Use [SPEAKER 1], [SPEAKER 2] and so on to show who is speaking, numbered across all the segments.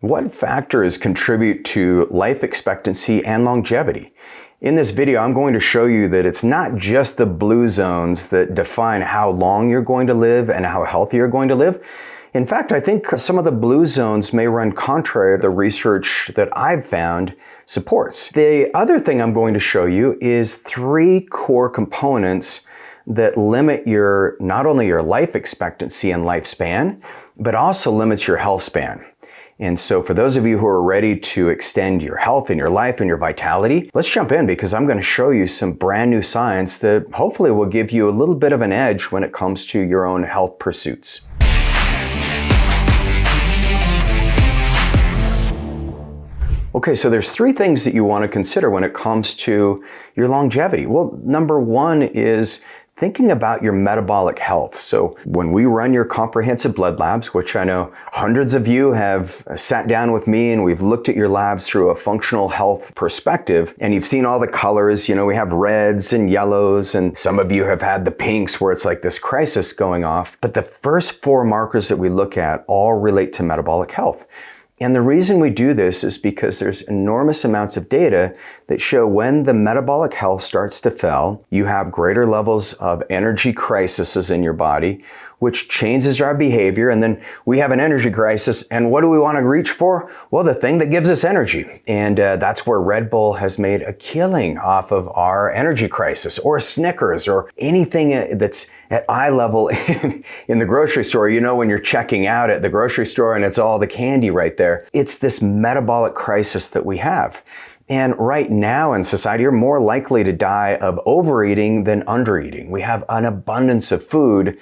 [SPEAKER 1] What factors contribute to life expectancy and longevity? In this video, I'm going to show you that it's not just the blue zones that define how long you're going to live and how healthy you're going to live. In fact, I think some of the blue zones may run contrary to the research that I've found supports. The other thing I'm going to show you is 3 core components that limit not only your life expectancy and lifespan, but also limits your health span. And so for those of you who are ready to extend your health and your life and your vitality, let's jump in because I'm going to show you some brand new science that hopefully will give you a little bit of an edge when it comes to your own health pursuits. Okay, so there's 3 things that you want to consider when it comes to your longevity. Well, number 1 is thinking about your metabolic health. So when we run your comprehensive blood labs, which I know hundreds of you have sat down with me and we've looked at your labs through a functional health perspective, and you've seen all the colors, we have reds and yellows, and some of you have had the pinks where it's like this crisis going off. But the first 4 markers that we look at all relate to metabolic health. And the reason we do this is because there's enormous amounts of data that show when the metabolic health starts to fail, you have greater levels of energy crises in your body, which changes our behavior. And then we have an energy crisis. And what do we want to reach for? Well, the thing that gives us energy. And that's where Red Bull has made a killing off of our energy crisis, or Snickers, or anything that's at eye level in the grocery store. When you're checking out at the grocery store and it's all the candy right there. It's this metabolic crisis that we have. And right now in society, you're more likely to die of overeating than undereating. We have an abundance of food,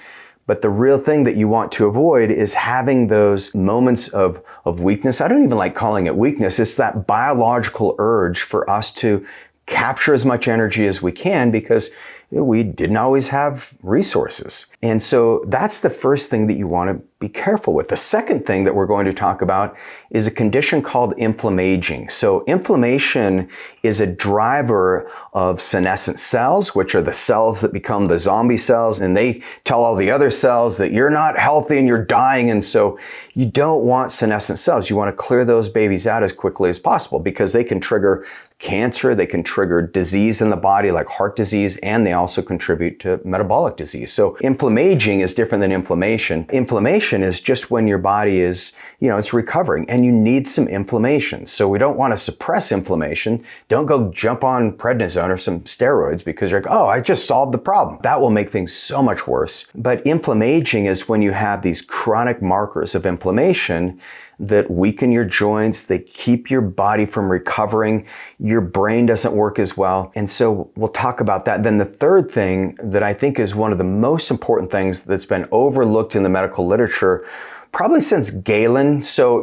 [SPEAKER 1] but the real thing that you want to avoid is having those moments of weakness. I don't even like calling it weakness. It's that biological urge for us to capture as much energy as we can because we didn't always have resources. And so that's the first thing that you want to be careful with. The second thing that we're going to talk about is a condition called inflammaging. So inflammation is a driver of senescent cells, which are the cells that become the zombie cells, and they tell all the other cells that you're not healthy and you're dying. And so you don't want senescent cells. You want to clear those babies out as quickly as possible because they can trigger cancer, they can trigger disease in the body like heart disease, and they also contribute to metabolic disease. So inflammaging is different than inflammation. Inflammation is just when your body is, it's recovering and you need some inflammation. So we don't want to suppress inflammation. Don't go jump on prednisone or some steroids because you're like, oh, I just solved the problem. That will make things so much worse. But inflammaging is when you have these chronic markers of inflammation that weaken your joints, they keep your body from recovering, your brain doesn't work as well. And so we'll talk about that. Then the third thing that I think is one of the most important things that's been overlooked in the medical literature, probably since Galen, so,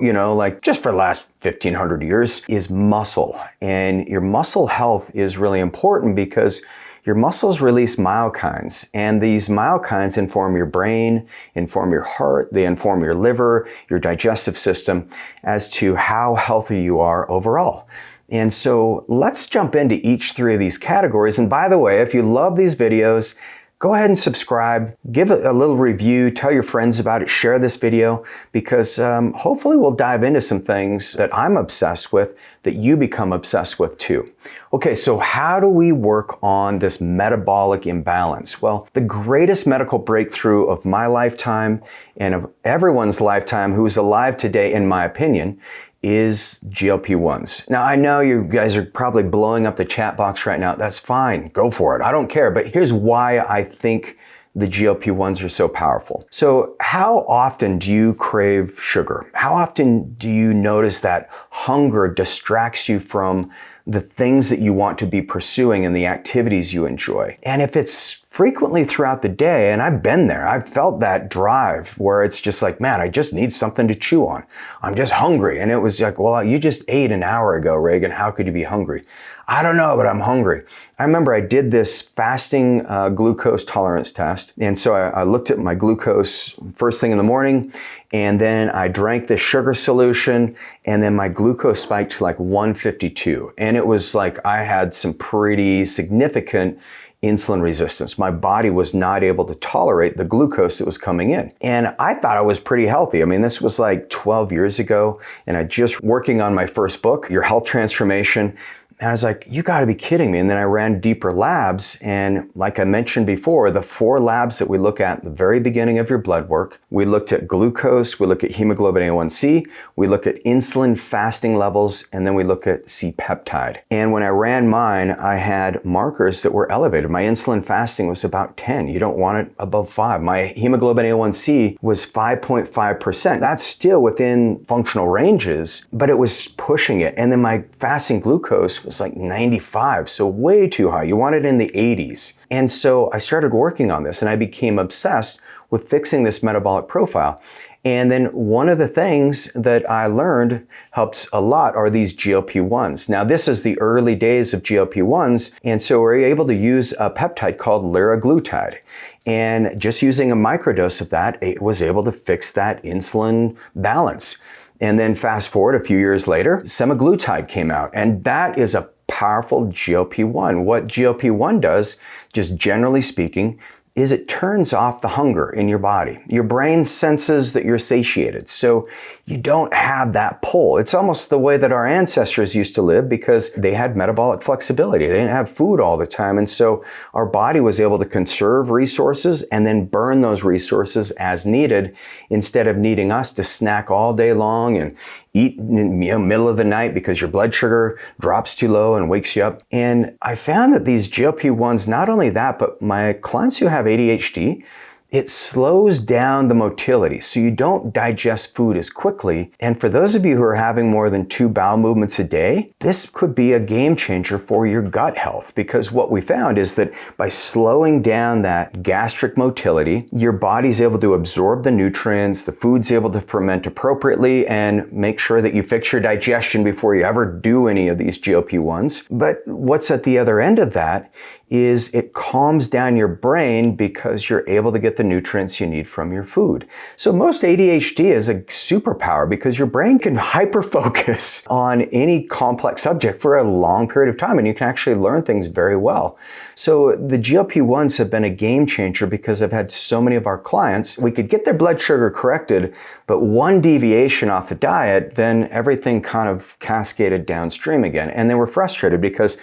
[SPEAKER 1] just for the last 1,500 years, is muscle. And your muscle health is really important because your muscles release myokines, and these myokines inform your brain, inform your heart, they inform your liver, your digestive system as to how healthy you are overall. And so let's jump into each 3 of these categories. And by the way, if you love these videos, go ahead and subscribe, give it a little review, tell your friends about it, share this video, because hopefully we'll dive into some things that I'm obsessed with that you become obsessed with too. Okay, so how do we work on this metabolic imbalance? Well, the greatest medical breakthrough of my lifetime and of everyone's lifetime who's alive today, in my opinion, is GLP-1s. Now, I know you guys are probably blowing up the chat box right now. That's fine. Go for it. I don't care. But here's why I think the GLP-1s are so powerful. So how often do you crave sugar? How often do you notice that hunger distracts you from the things that you want to be pursuing and the activities you enjoy? And if it's frequently throughout the day, and I've been there, I've felt that drive where it's just like, man, I just need something to chew on. I'm just hungry. And it was like, well, you just ate an hour ago, Regan. How could you be hungry? I don't know, but I'm hungry. I remember I did this fasting glucose tolerance test. And so I looked at my glucose first thing in the morning, and then I drank this sugar solution, and then my glucose spiked to like 152. And it was like I had some pretty significant insulin resistance. My body was not able to tolerate the glucose that was coming in. And I thought I was pretty healthy. I mean, this was like 12 years ago, and I just working on my first book, Your Health Transformation. And I was like, you gotta be kidding me. And then I ran deeper labs. And like I mentioned before, the 4 labs that we look at the very beginning of your blood work, we looked at glucose, we looked at hemoglobin A1C, we looked at insulin fasting levels, and then we look at C-peptide. And when I ran mine, I had markers that were elevated. My insulin fasting was about 10. You don't want it above 5. My hemoglobin A1C was 5.5%. That's still within functional ranges, but it was pushing it. And then my fasting glucose was like 95, so way too high. You want it in the 80s. And so I started working on this and I became obsessed with fixing this metabolic profile. And then one of the things that I learned helps a lot are these GLP-1s. Now, this is the early days of GLP-1s, and so we're able to use a peptide called liraglutide. And just using a microdose of that, it was able to fix that insulin balance. And then fast forward a few years later, semaglutide came out, and that is a powerful GLP-1. What GLP-1 does, just generally speaking, is it turns off the hunger in your body. Your brain senses that you're satiated, so you don't have that pull. It's almost the way that our ancestors used to live because they had metabolic flexibility. They didn't have food all the time, and so our body was able to conserve resources and then burn those resources as needed instead of needing us to snack all day long and eat in the middle of the night because your blood sugar drops too low and wakes you up. And I found that these GLP-1s, not only that, but my clients who have ADHD, it slows down the motility, so you don't digest food as quickly. And for those of you who are having more than 2 bowel movements a day, this could be a game changer for your gut health, because what we found is that by slowing down that gastric motility, your body's able to absorb the nutrients, the food's able to ferment appropriately, and make sure that you fix your digestion before you ever do any of these GLP-1s. But what's at the other end of that is it calms down your brain because you're able to get the nutrients you need from your food. So most ADHD is a superpower because your brain can hyper-focus on any complex subject for a long period of time, and you can actually learn things very well. So the GLP-1s have been a game changer because I've had so many of our clients, we could get their blood sugar corrected, but one deviation off the diet, then everything kind of cascaded downstream again. And they were frustrated because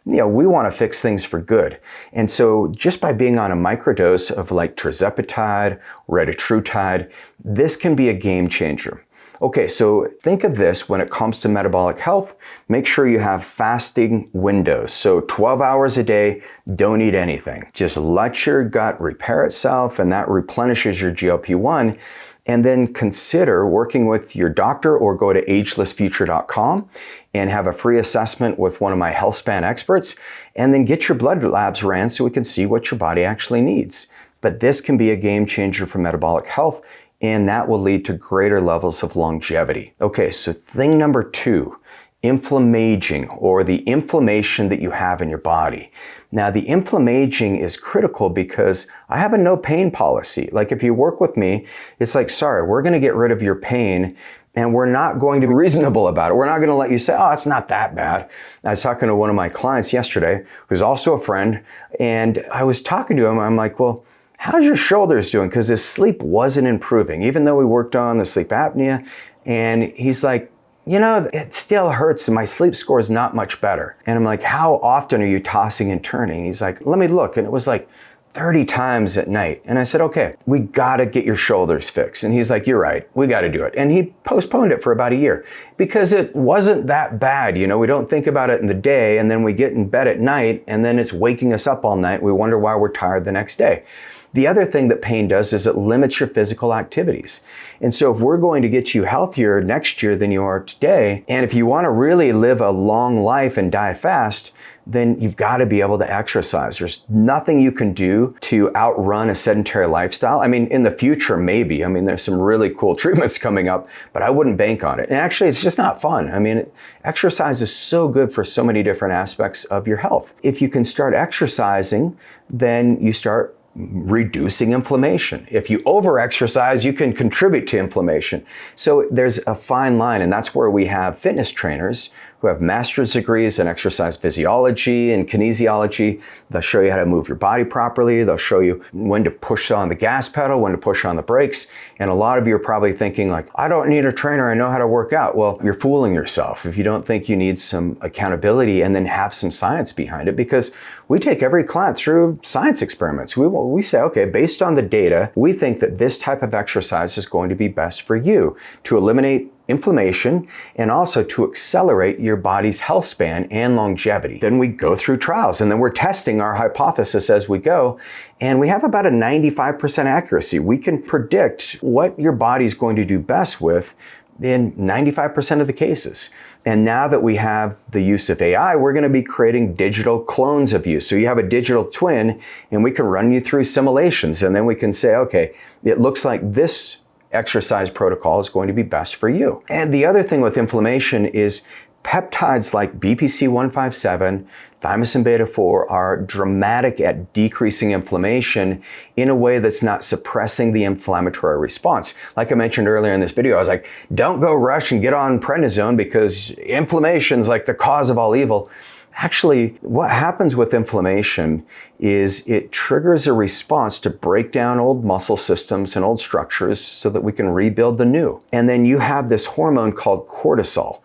[SPEAKER 1] we want to fix things for good. And so just by being on a microdose of like tirzepatide, retatrutide, this can be a game changer. Okay, so think of this when it comes to metabolic health. Make sure you have fasting windows. So 12 hours a day, don't eat anything. Just let your gut repair itself, and that replenishes your GLP-1. And then consider working with your doctor or go to agelessfuture.com and have a free assessment with one of my health span experts, and then get your blood labs ran so we can see what your body actually needs. But this can be a game changer for metabolic health, and that will lead to greater levels of longevity. Okay, so thing number 2, inflammaging, or the inflammation that you have in your body. Now, the inflammaging is critical because I have a no pain policy. Like if you work with me, it's like, sorry, we're going to get rid of your pain, and we're not going to be reasonable about it. We're not going to let you say, oh, it's not that bad. I was talking to one of my clients yesterday, who's also a friend, and I was talking to him. I'm like, well, how's your shoulders doing? Because his sleep wasn't improving, even though we worked on the sleep apnea. And he's like, it still hurts and my sleep score is not much better. And I'm like, how often are you tossing and turning? He's like, let me look. And it was like 30 times at night. And I said, okay, we gotta get your shoulders fixed. And he's like, you're right, we gotta do it. And he postponed it for about a year because it wasn't that bad. We don't think about it in the day, and then we get in bed at night, and then it's waking us up all night. We wonder why we're tired the next day. The other thing that pain does is it limits your physical activities. And so if we're going to get you healthier next year than you are today, and if you want to really live a long life and die fast, then you've got to be able to exercise. There's nothing you can do to outrun a sedentary lifestyle. I mean, in the future, maybe. I mean, there's some really cool treatments coming up, but I wouldn't bank on it. And actually, it's just not fun. I mean, exercise is so good for so many different aspects of your health. If you can start exercising, then you start reducing inflammation. If you overexercise, you can contribute to inflammation. So there's a fine line, and that's where we have fitness trainers who have master's degrees in exercise physiology and kinesiology. They'll show you how to move your body properly. They'll show you when to push on the gas pedal, when to push on the brakes. And a lot of you are probably thinking like, I don't need a trainer, I know how to work out. Well, you're fooling yourself if you don't think you need some accountability and then have some science behind it, because we take every client through science experiments. We say, okay, based on the data, we think that this type of exercise is going to be best for you to eliminate inflammation and also to accelerate your body's health span and longevity. Then we go through trials, and then we're testing our hypothesis as we go, and we have about a 95% accuracy. We can predict what your body's going to do best with in 95% of the cases. And now that we have the use of AI, we're going to be creating digital clones of you. So you have a digital twin, and we can run you through simulations, and then we can say, okay, it looks like this exercise protocol is going to be best for you. And the other thing with inflammation is peptides like BPC-157, thymosin beta-4 are dramatic at decreasing inflammation in a way that's not suppressing the inflammatory response. Like I mentioned earlier in this video, I was like, don't go rush and get on prednisone because inflammation's like the cause of all evil. Actually, what happens with inflammation is it triggers a response to break down old muscle systems and old structures so that we can rebuild the new. And then you have this hormone called cortisol.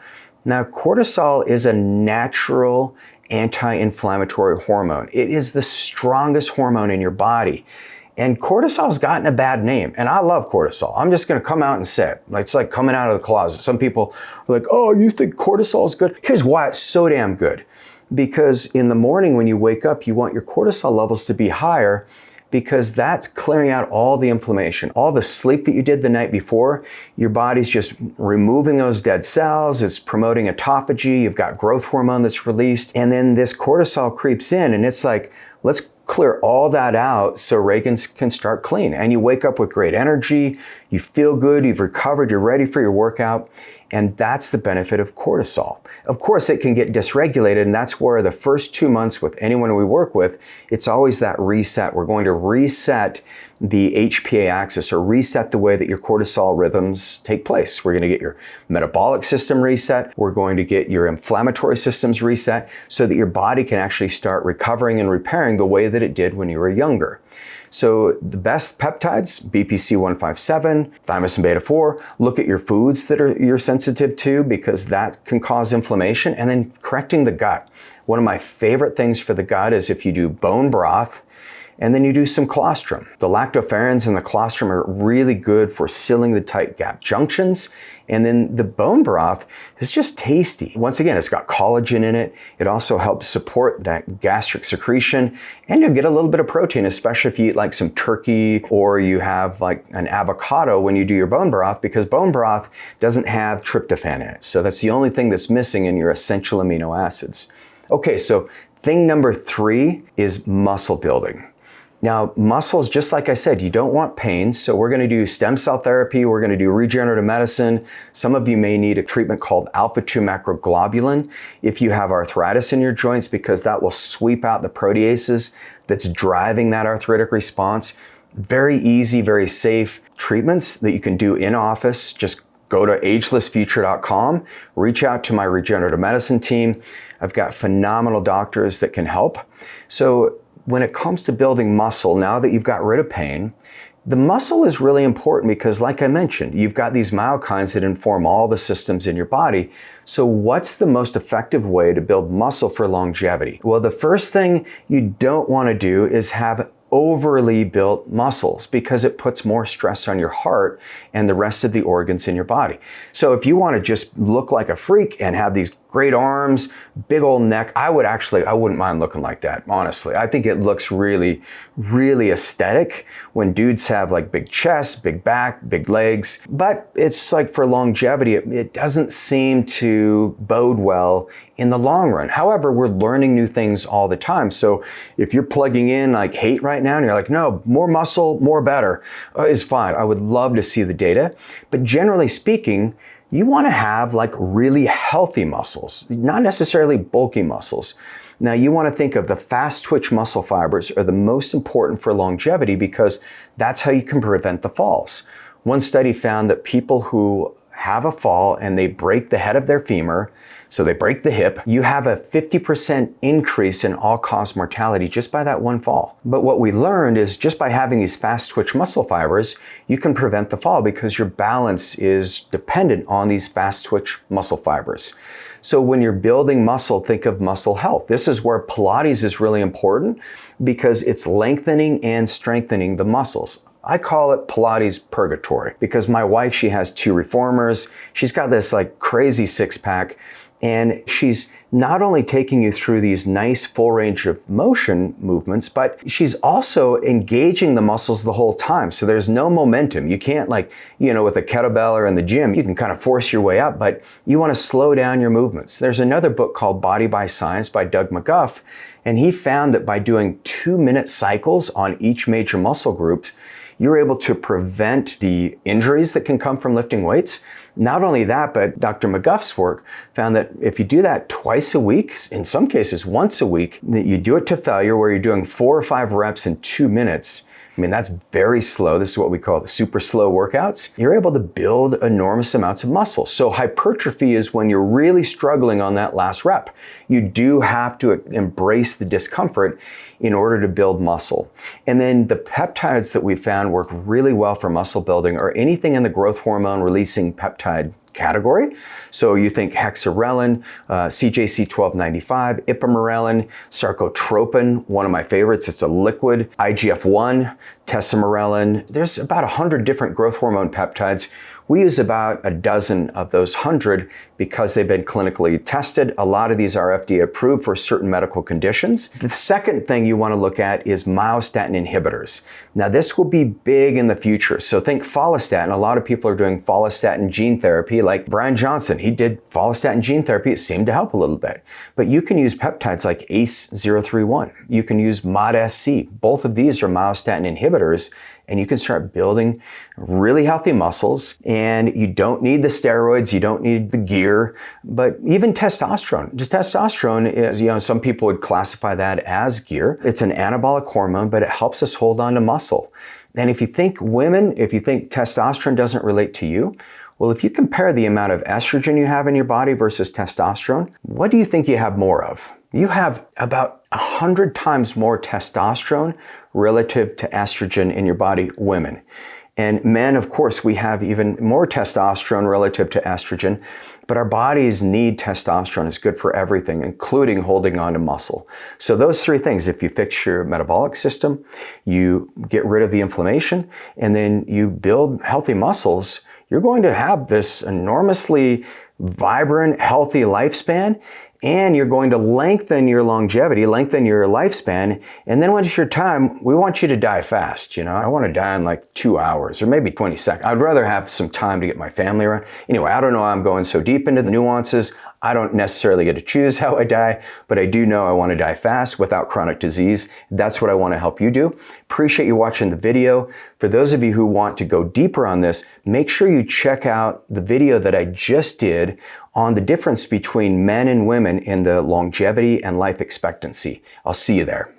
[SPEAKER 1] Now, cortisol is a natural anti-inflammatory hormone. It is the strongest hormone in your body. And cortisol's gotten a bad name, and I love cortisol. I'm just gonna come out and say it. It's like coming out of the closet. Some people are like, oh, you think cortisol is good? Here's why it's so damn good. Because in the morning when you wake up, you want your cortisol levels to be higher, because that's clearing out all the inflammation. All the sleep that you did the night before, your body's just removing those dead cells, it's promoting autophagy, you've got growth hormone that's released, and then this cortisol creeps in, and it's like, let's clear all that out so Regan can start clean. And you wake up with great energy, you feel good, you've recovered, you're ready for your workout. And that's the benefit of cortisol. Of course, it can get dysregulated, and that's where the first 2 months with anyone we work with, it's always that reset. We're going to reset the HPA axis, or reset the way that your cortisol rhythms take place. We're going to get your metabolic system reset. We're going to get your inflammatory systems reset so that your body can actually start recovering and repairing the way that it did when you were younger. So the best peptides, BPC-157, thymosin beta-4, look at your foods that you're sensitive to, because that can cause inflammation. And then correcting the gut. One of my favorite things for the gut is if you do bone broth, and then you do some colostrum. The lactoferrins and the colostrum are really good for sealing the tight gap junctions. And then the bone broth is just tasty. Once again, it's got collagen in it. It also helps support that gastric secretion. And you'll get a little bit of protein, especially if you eat like some turkey or you have like an avocado when you do your bone broth, because bone broth doesn't have tryptophan in it. So that's the only thing that's missing in your essential amino acids. Okay, so thing number 3 is muscle building. Now, muscles, just like I said, you don't want pain, so we're going to do stem cell therapy, we're going to do regenerative medicine. Some of you may need a treatment called alpha-2 macroglobulin if you have arthritis in your joints, because that will sweep out the proteases that's driving that arthritic response. Very easy, very safe treatments that you can do in office. Just go to agelessfuture.com, reach out to my regenerative medicine team. I've got phenomenal doctors that can help. So when it comes to building muscle, now that you've got rid of pain, the muscle is really important because, like I mentioned, you've got these myokines that inform all the systems in your body. So what's the most effective way to build muscle for longevity? Well, the first thing you don't want to do is have overly built muscles, because it puts more stress on your heart and the rest of the organs in your body. So if you want to just look like a freak and have these great arms, big old neck, I wouldn't mind looking like that, honestly. I think it looks really, really aesthetic when dudes have like big chests, big back, big legs. But it's like for longevity, it doesn't seem to bode well in the long run. However, we're learning new things all the time. So if you're plugging in like hate right now and you're like, no, more muscle, more better, is fine. I would love to see the data. But generally speaking, you want to have like really healthy muscles, not necessarily bulky muscles. Now, you want to think of the fast twitch muscle fibers are the most important for longevity because that's how you can prevent the falls. One study found that people who have a fall and they break the head of their femur, so they break the hip, you have a 50% increase in all-cause mortality just by that one fall. But what we learned is just by having these fast twitch muscle fibers, you can prevent the fall because your balance is dependent on these fast twitch muscle fibers. So when you're building muscle, think of muscle health. This is where Pilates is really important because it's lengthening and strengthening the muscles. I call it Pilates purgatory because my wife, she has 2 reformers. She's got this like crazy 6-pack. And she's not only taking you through these nice full range of motion movements, but she's also engaging the muscles the whole time. So there's no momentum. You can't like, with a kettlebell or in the gym, you can kind of force your way up, but you want to slow down your movements. There's another book called Body by Science by Doug McGuff, and he found that by doing 2-minute cycles on each major muscle groups, you're able to prevent the injuries that can come from lifting weights. Not only that, but Dr. McGuff's work found that if you do that twice a week, in some cases once a week, that you do it to failure where you're doing 4 or 5 reps in 2 minutes. I mean, that's very slow. This is what we call the super slow workouts. You're able to build enormous amounts of muscle. So hypertrophy is when you're really struggling on that last rep. You do have to embrace the discomfort in order to build muscle. And then the peptides that we found work really well for muscle building are anything in the growth hormone releasing peptide category. So you think hexarelin, CJC1295, ipamorelin, sarcotropin, one of my favorites, it's a liquid, IGF-1, tesamorelin. There's about 100 different growth hormone peptides. We use about a dozen of those 100 because they've been clinically tested. A lot of these are FDA approved for certain medical conditions. The second thing you want to look at is myostatin inhibitors. Now this will be big in the future. So think follistatin. A lot of people are doing follistatin gene therapy like Brian Johnson. He did follistatin gene therapy. It seemed to help a little bit. But you can use peptides like ACE031. You can use MOD-SC. Both of these are myostatin inhibitors. And you can start building really healthy muscles, and you don't need the steroids, you don't need the gear, but even testosterone. Just testosterone is, some people would classify that as gear. It's an anabolic hormone, but it helps us hold on to muscle. And if you think testosterone doesn't relate to you, well, if you compare the amount of estrogen you have in your body versus testosterone, what do you think you have more of? You have about 100 times more testosterone relative to estrogen in your body, women. And men, of course, we have even more testosterone relative to estrogen, but our bodies need testosterone. It's good for everything, including holding on to muscle. So those 3 things, if you fix your metabolic system, you get rid of the inflammation, and then you build healthy muscles, you're going to have this enormously vibrant, healthy lifespan, and you're going to lengthen your longevity, lengthen your lifespan. And then when it's your time, we want you to die fast. I want to die in like 2 hours or maybe 20 seconds. I'd rather have some time to get my family around. Anyway, I don't know. I'm going so deep into the nuances. I don't necessarily get to choose how I die, but I do know I want to die fast without chronic disease. That's what I want to help you do. Appreciate you watching the video. For those of you who want to go deeper on this, make sure you check out the video that I just did on the difference between men and women in the longevity and life expectancy. I'll see you there.